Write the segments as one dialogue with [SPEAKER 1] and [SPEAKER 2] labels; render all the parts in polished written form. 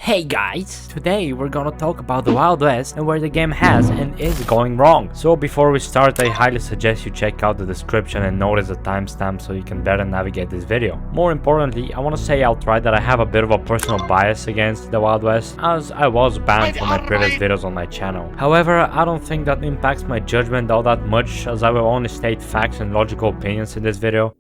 [SPEAKER 1] Hey guys, today we're gonna talk about the Wild West and where the game has and is going wrong. So before we start, I highly suggest you check out the description and notice the timestamp so you can better navigate this video. More importantly, I want to say outright that I have a bit of a personal bias against the Wild West, as I was banned from my previous videos on my channel. However, I don't think that impacts my judgment all that much, as I will only state facts and logical opinions in this video.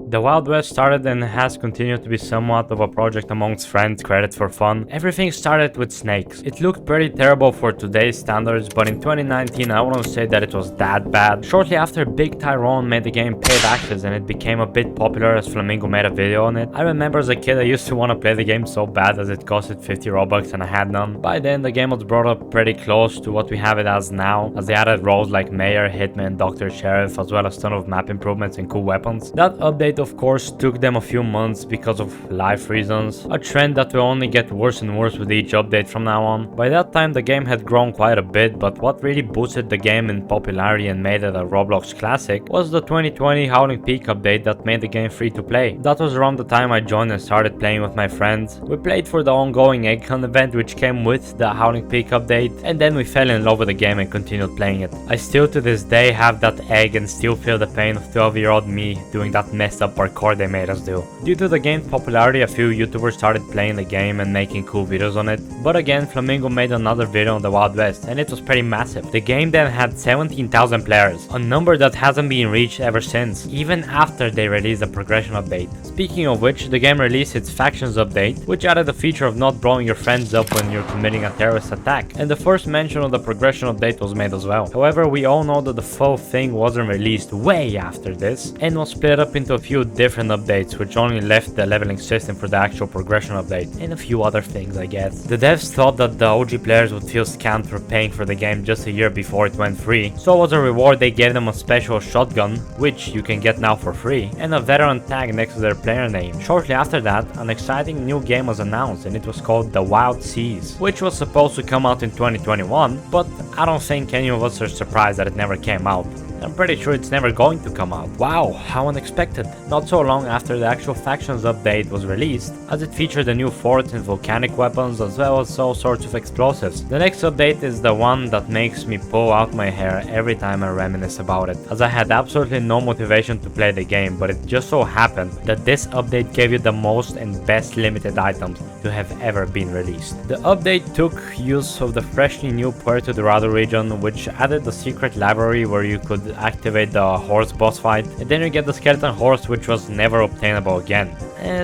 [SPEAKER 1] The Wild West started and has continued to be somewhat of a project amongst friends created for fun. Everything started with snakes. It looked pretty terrible for today's standards, but in 2019 I wouldn't say that it was that bad. Shortly after, Big Tyrone made the game paid access and it became a bit popular as Flamingo made a video on it. I remember as a kid I used to want to play the game so bad as it costed 50 Robux and I had none. By then the game was brought up pretty close to what we have it as now, as they added roles like Mayor, Hitman, Doctor, Sheriff, as well as a ton of map improvements and cool weapons. That update of course took them a few months because of life reasons, a trend that will only get worse and worse with each update from now on. By that time the game had grown quite a bit, but what really boosted the game in popularity and made it a Roblox classic was the 2020 Howling Peak update that made the game free to play. That was around the time I joined and started playing with my friends. We played for the ongoing Egg Hunt event which came with the Howling Peak update, and then we fell in love with the game and continued playing it. I still to this day have that egg and still feel the pain of 12-year-old me doing that messed up parkour they made us do. Due to the game's popularity, a few YouTubers started playing the game and making cool videos on it. But again, Flamingo made another video on the Wild West and it was pretty massive. The game then had 17,000 players, a number that hasn't been reached ever since, even after they released the progression update. Speaking of which, the game released its factions update, which added the feature of not blowing your friends up when you're committing a terrorist attack, and the first mention of the progression update was made as well. However, we all know that the full thing wasn't released way after this and was split up into a few different updates, which only left the leveling system for the actual progression update, and a few other things I guess. The devs thought that the OG players would feel scammed for paying for the game just a year before it went free, so as a reward they gave them a special shotgun, which you can get now for free, and a veteran tag next to their player name. Shortly after that, an exciting new game was announced and it was called The Wild Seas, which was supposed to come out in 2021, but I don't think any of us are surprised that it never came out. I'm pretty sure it's never going to come out. Wow, how unexpected. Not so long after the actual factions update was released, as it featured the new forts and volcanic weapons as well as all sorts of explosives. The next update is the one that makes me pull out my hair every time I reminisce about it, as I had absolutely no motivation to play the game, but it just so happened that this update gave you the most and best limited items to have ever been released. The update took use of the freshly new Puerto Dorado region, which added a secret library where you could activate the horse boss fight, and then you get the skeleton horse, which was never obtainable again.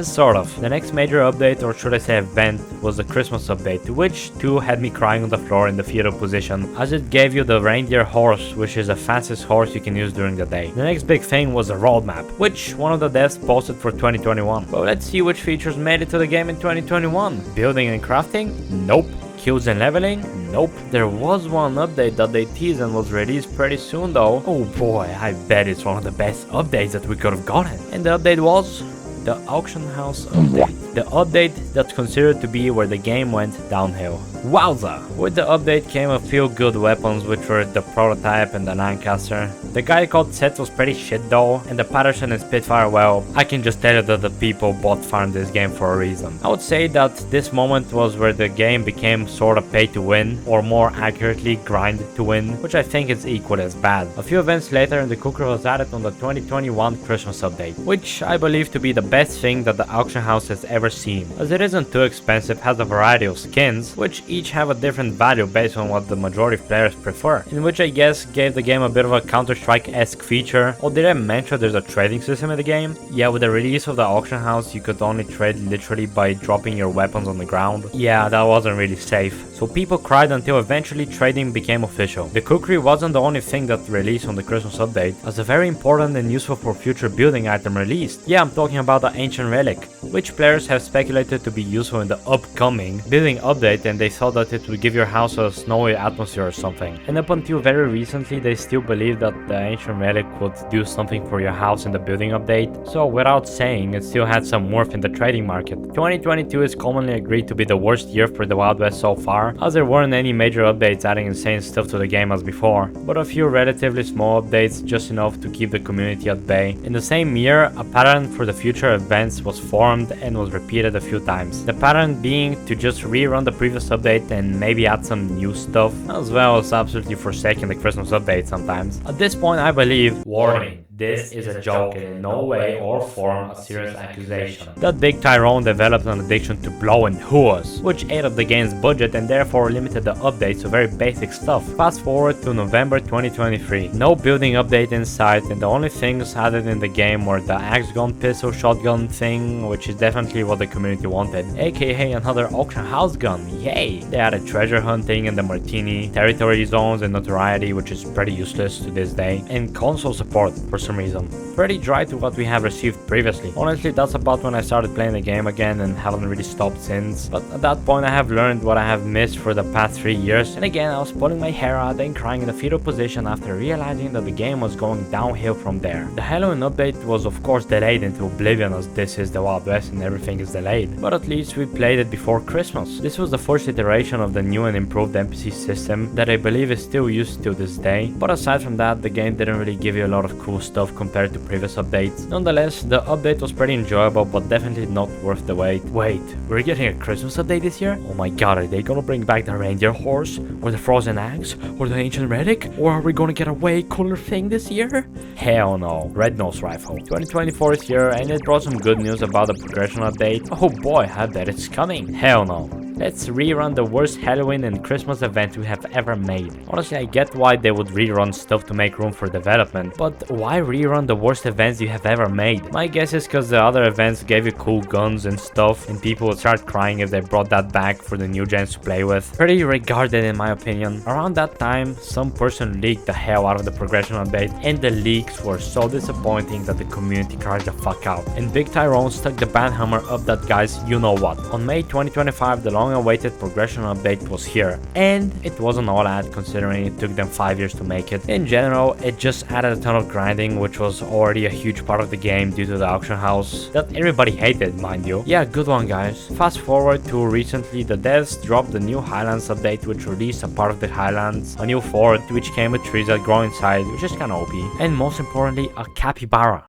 [SPEAKER 1] Sort of. The next major update, or should I say event, was the Christmas update, which too had me crying on the floor in the fetal position, as it gave you the reindeer horse, which is the fastest horse you can use during the day. The next big thing was the roadmap, which one of the devs posted for 2021. Well, let's see which features made it to the game in 2021. Building and crafting? Nope. Kills and leveling? Nope. There was one update that they teased and was released pretty soon though. Oh boy, I bet it's one of the best updates that we could have gotten. And the update was the auction house update. The update that's considered to be where the game went downhill. Wowza! With the update came a few good weapons, which were the prototype and the Lancaster. The guy called Seth was pretty shit though, and the Patterson and Spitfire, well, I can just tell you that the people bot farmed this game for a reason. I would say that this moment was where the game became sorta pay to win, or more accurately grind to win, which I think is equally as bad. A few events later, the cooker was added on the 2021 Christmas update, which I believe to be the best thing that the auction house has ever seen, as it isn't too expensive, has a variety of skins, which each have a different value based on what the majority of players prefer, in which I guess gave the game a bit of a Counter-Strike-esque feature. Or did I mention there's a trading system in the game? Yeah, with the release of the auction house you could only trade literally by dropping your weapons on the ground. Yeah, that wasn't really safe, so people cried until eventually trading became official. The cookery wasn't the only thing that released on the Christmas update, as a very important and useful for future building item released. Yeah, I'm talking about the Ancient Relic, which players have speculated to be useful in the upcoming building update, and they thought that it would give your house a snowy atmosphere or something. And up until very recently they still believed that the Ancient Relic would do something for your house in the building update, so without saying, it still had some worth in the trading market. 2022 is commonly agreed to be the worst year for the Wild West so far, far, as there weren't any major updates adding insane stuff to the game as before, but a few relatively small updates just enough to keep the community at bay. In the same year, a pattern for the future events was formed and was repeated a few times. The pattern being to just rerun the previous update and maybe add some new stuff, as well as absolutely forsaking the Christmas update sometimes. At this point, I believe, warning, this is a joke and in no way or form a serious accusation, that Big Tyrone developed an addiction to blowing hooas, which ate up the game's budget and therefore limited the updates to very basic stuff. Fast forward to November 2023, no building update in sight, and the only things added in the game were the axe gun pistol shotgun thing, which is definitely what the community wanted, aka another auction house gun, yay! They added treasure hunting and the martini, territory zones and notoriety, which is pretty useless to this day, and console support for some reason. Pretty dry to what we have received previously. Honestly, that's about when I started playing the game again and haven't really stopped since, but at that point I have learned what I have missed for the past 3 years, and again I was pulling my hair out and crying in a fetal position after realizing that the game was going downhill from there. The Halloween update was of course delayed into oblivion, as this is the Wild West and everything is delayed, but at least we played it before Christmas. This was the first iteration of the new and improved NPC system that I believe is still used to this day, but aside from that, the game didn't really give you a lot of cool stuff compared to previous updates. Nonetheless, the update was pretty enjoyable, but definitely not worth the wait. Wait, we're getting a Christmas update this year? Oh my god, are they gonna bring back the reindeer horse? Or the frozen axe? Or the ancient relic? Or are we gonna get a way cooler thing this year? Hell no. Red nose rifle. 2024 is here and it brought some good news about the progression update. Oh boy, I bet it's coming. Hell no. Let's rerun the worst Halloween and Christmas event we have ever made. Honestly, I get why they would rerun stuff to make room for development, but why rerun the worst events you have ever made? My guess is because the other events gave you cool guns and stuff, and people would start crying if they brought that back for the new gens to play with. Pretty regarded in my opinion. Around that time, some person leaked the hell out of the progression update, and the leaks were so disappointing that the community cried the fuck out. And Big Tyrone stuck the banhammer up that guy's you-know-what. On May 2025, the long-awaited progression update was here, and it wasn't all that considering it took them 5 years to make it. In general, it just added a ton of grinding, which was already a huge part of the game due to the auction house that everybody hated, mind you. Yeah, good one guys. Fast forward to recently, the devs dropped the new Highlands update, which released a part of the Highlands, a new fort which came with trees that grow inside, which is kinda OP, and most importantly, a capybara.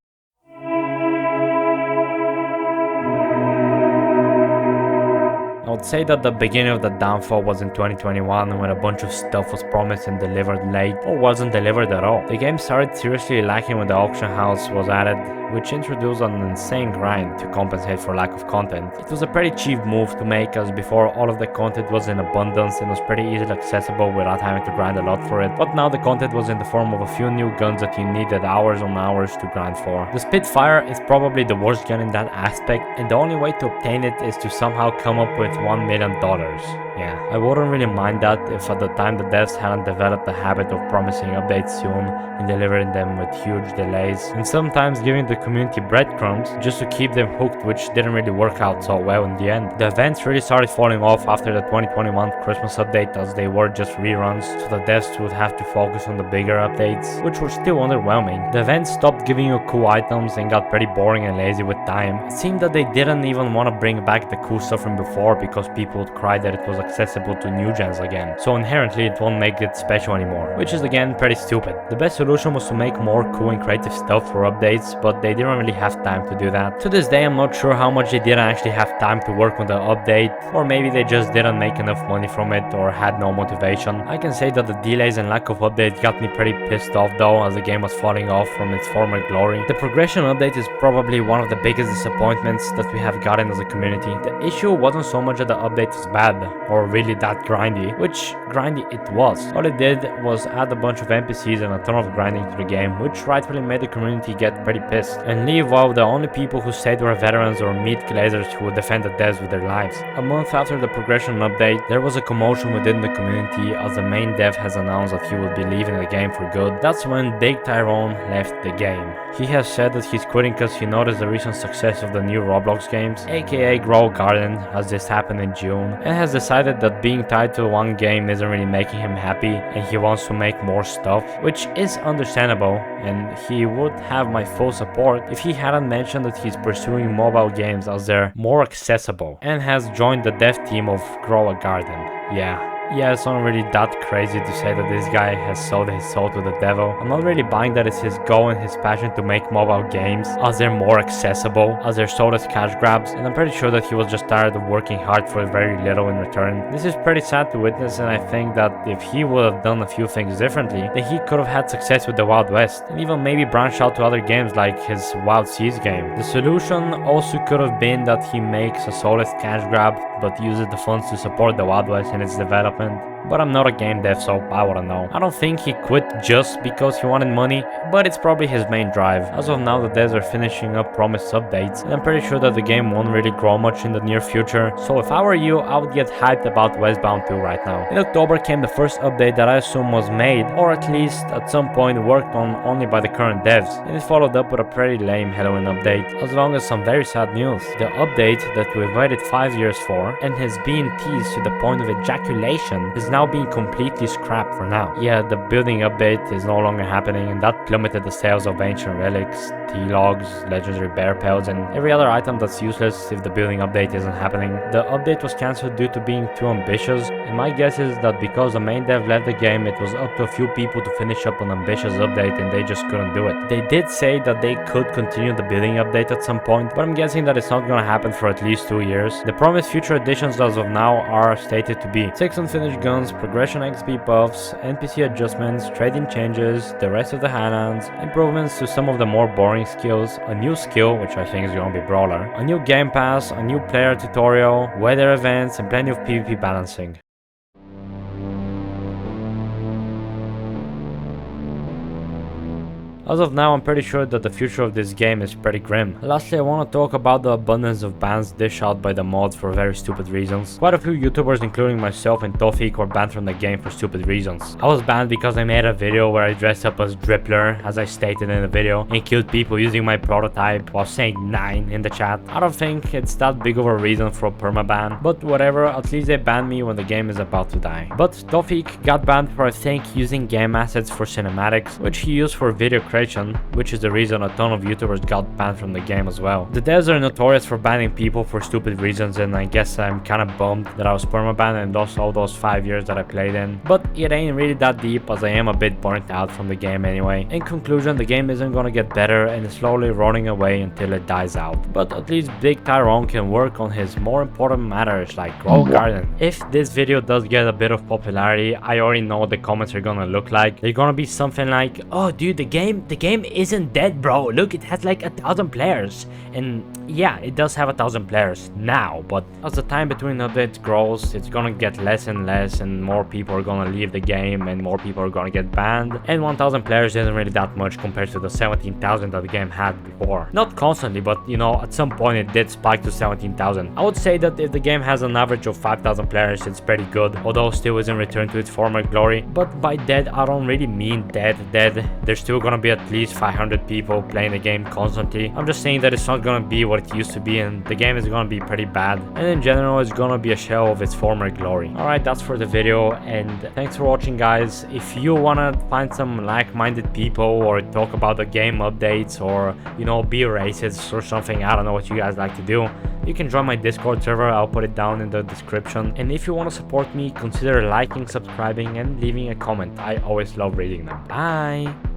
[SPEAKER 1] I would say that the beginning of the downfall was in 2021 when a bunch of stuff was promised and delivered late or wasn't delivered at all. The game started seriously lacking when the auction house was added, which introduced an insane grind to compensate for lack of content. It was a pretty cheap move to make, as before all of the content was in abundance and was pretty easily accessible without having to grind a lot for it, but now the content was in the form of a few new guns that you needed hours on hours to grind for. The Spitfire is probably the worst gun in that aspect, and the only way to obtain it is to somehow come up with $1 million. Yeah, I wouldn't really mind that if at the time the devs hadn't developed the habit of promising updates soon and delivering them with huge delays, and sometimes giving the community breadcrumbs just to keep them hooked, which didn't really work out so well in the end. The events really started falling off after the 2021 Christmas update, as they were just reruns, so the devs would have to focus on the bigger updates, which were still underwhelming. The events stopped giving you cool items and got pretty boring and lazy with time. It seemed that they didn't even want to bring back the cool stuff from before because people would cry that it was accessible to new gens again, so inherently it won't make it special anymore, which is again pretty stupid. The best solution was to make more cool and creative stuff for updates, but they didn't really have time to do that. To this day I'm not sure how much they didn't actually have time to work on the update, or maybe they just didn't make enough money from it or had no motivation. I can say that the delays and lack of updates got me pretty pissed off though, as the game was falling off from its former glory. The progression update is probably one of the biggest disappointments that we have gotten as a community. The issue wasn't so much that the update was bad or really that grindy, which grindy it was. All it did was add a bunch of NPCs and a ton of grinding to the game, which rightfully made the community get pretty pissed and leave while the only people who stayed were veterans or meat glazers who would defend the devs with their lives. A month after the progression update, there was a commotion within the community as the main dev has announced that he would be leaving the game for good. That's when Big Tyrone left the game. He has said that he's quitting because he noticed the recent success of the new Roblox games, aka Grow Garden, as this happened in June, and has decided that being tied to one game isn't really making him happy and he wants to make more stuff, which is understandable, and he would have my full support if he hadn't mentioned that he's pursuing mobile games as they're more accessible and has joined the dev team of Grow a Garden. Yeah, Yeah, it's not really that crazy to say that this guy has sold his soul to the devil. I'm not really buying that it's his goal and his passion to make mobile games, as they're more accessible, as they're sold as cash grabs, and I'm pretty sure that he was just tired of working hard for very little in return. This is pretty sad to witness, and I think that if he would have done a few things differently, then he could have had success with the Wild West, and even maybe branch out to other games like his Wild Seas game. The solution also could have been that he makes a solid cash grab, but uses the funds to support the Wild West in its development. But I'm not a game dev, so I wouldn't know. I don't think he quit just because he wanted money, but it's probably his main drive. As of now, the devs are finishing up promised updates, and I'm pretty sure that the game won't really grow much in the near future. So if I were you, I would get hyped about Westbound 2 right now. In October came the first update that I assume was made, or at least at some point worked on only by the current devs, and it followed up with a pretty lame Halloween update, as long as some very sad news. The update that we've waited 5 years for, and has been teased to the point of ejaculation, is now being completely scrapped for now. Yeah, the building update is no longer happening, and that plummeted the sales of ancient relics, T-logs, legendary bear pelts, and every other item that's useless if the building update isn't happening. The update was cancelled due to being too ambitious, and my guess is that because the main dev left the game, it was up to a few people to finish up an ambitious update, and they just couldn't do it. They did say that they could continue the building update at some point, but I'm guessing that it's not gonna happen for at least 2 years. The promised future additions as of now are stated to be 6 unfinished guns, progression XP buffs, NPC adjustments, trading changes, the rest of the hand-ons, improvements to some of the more boring skills, a new skill, which I think is gonna be Brawler, a new game pass, a new player tutorial, weather events, and plenty of PvP balancing. As of now, I'm pretty sure that the future of this game is pretty grim. Lastly, I want to talk about the abundance of bans dished out by the mods for very stupid reasons. Quite a few YouTubers, including myself and Tofik, were banned from the game for stupid reasons. I was banned because I made a video where I dressed up as Drippler, as I stated in the video, and killed people using my prototype while saying 9 in the chat. I don't think it's that big of a reason for a permaban, but whatever, at least they banned me when the game is about to die. But Tofik got banned for, I think, using game assets for cinematics, which he used for video creation, which is the reason a ton of YouTubers got banned from the game as well. The devs are notorious for banning people for stupid reasons, and I guess I'm kinda bummed that I was permabanned and lost all those 5 years that I played in. But it ain't really that deep, as I am a bit burnt out from the game anyway. In conclusion, the game isn't gonna get better and is slowly running away until it dies out. But at least Big Tyrone can work on his more important matters like grow a garden. If this video does get a bit of popularity, I already know what the comments are gonna look like. They're gonna be something like, "Oh dude, the game isn't dead, bro. Look, it has like 1,000 players." And yeah, it does have 1,000 players now, but as the time between updates grows, it's gonna get less and less, and more people are gonna leave the game, and more people are gonna get banned. And 1,000 players isn't really that much compared to the 17,000 that the game had before. Not constantly, but you know, at some point it did spike to 17,000. I would say that if the game has an average of 5,000 players, it's pretty good, although still isn't returned to its former glory. But by dead, I don't really mean dead. There's still gonna be at least 500 people playing the game constantly. I'm just saying that it's not gonna be what it used to be, and the game is gonna be pretty bad, and in general it's gonna be a shell of its former glory. Alright, that's for the video, and thanks for watching, guys. If you wanna find some like-minded people or talk about the game updates, or you know, be racist or something, I don't know what you guys like to do, you can join my Discord server. I'll put it down in the description. And if you want to support me, consider liking, subscribing, and leaving a comment. I always love reading them. Bye!